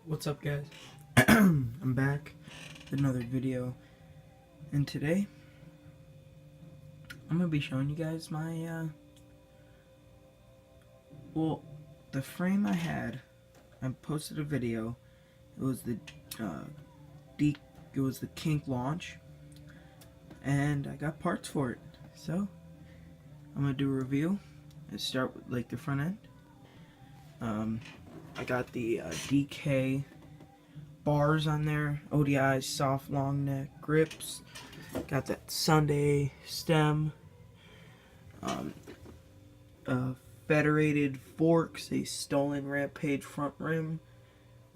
What's up, guys? I'm back with another video, and today I'm gonna be showing you guys my the frame I had. I posted a video. It was the kink launch, and I got parts for it. So I'm gonna do a review. Let's start with like the front end. I got the DK bars on there, ODI soft long neck grips, got that Sunday stem, federated forks, a stolen Rampage front rim,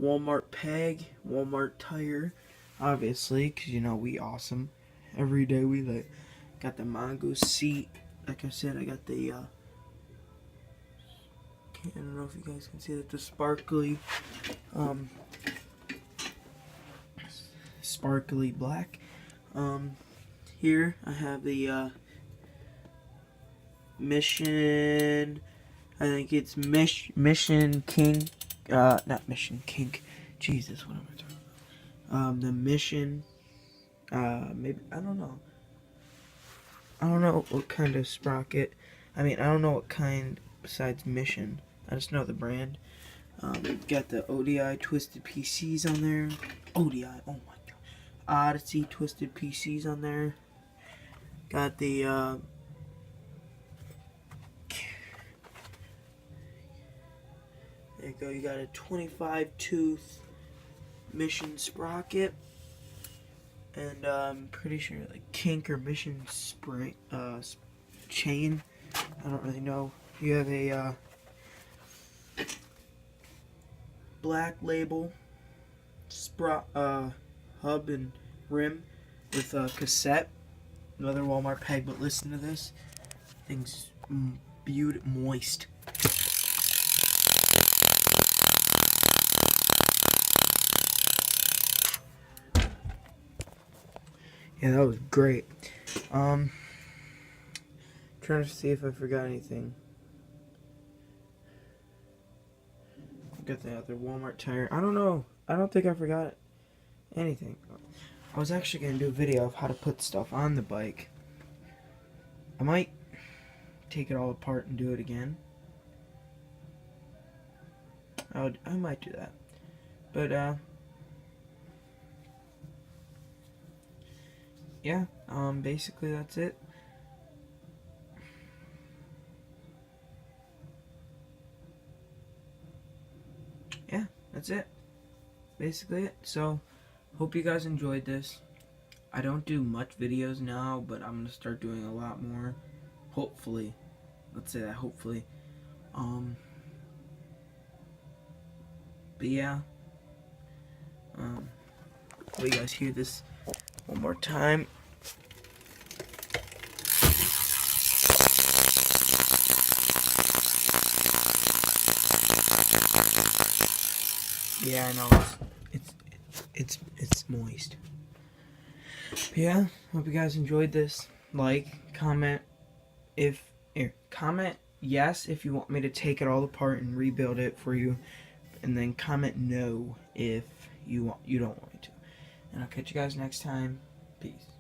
Walmart peg, Walmart tire, obviously, because you know we awesome. Every day we like. Got the Mongoose seat. Like I said, I got the I don't know if you guys can see that, the sparkly black. Here I have the Mission, I think it's Mission King, not Mission Kink, Jesus, what am I talking about? The Mission, maybe, I don't know what kind of sprocket, I don't know what kind besides Mission. I just know the brand. We've got the ODI twisted PCs on there. ODI, oh my god. Odyssey twisted PCs on there. Got the there you go. You got a 25 tooth Mission sprocket, and I'm pretty sure like kink or Mission spring chain. I don't really know. You have a black label hub and rim with a cassette. Another Walmart peg, but listen to this. Thing's moist. Yeah, that was great. Trying to see if I forgot anything. Got the other Walmart tire. I don't know. I don't think I forgot anything. I was actually going to do a video of how to put stuff on the bike. I might take it all apart and do it again. I might do that. But, yeah, basically that's it. Yeah, that's it. Basically it. So, hope you guys enjoyed this. I don't do much videos now, but I'm gonna start doing a lot more. Hopefully. Let's say that, hopefully. But yeah. Will you guys hear this one more time? Yeah, I know it's moist. But yeah, hope you guys enjoyed this. Like, comment comment yes if you want me to take it all apart and rebuild it for you, and then comment no if you don't want me to. And I'll catch you guys next time. Peace.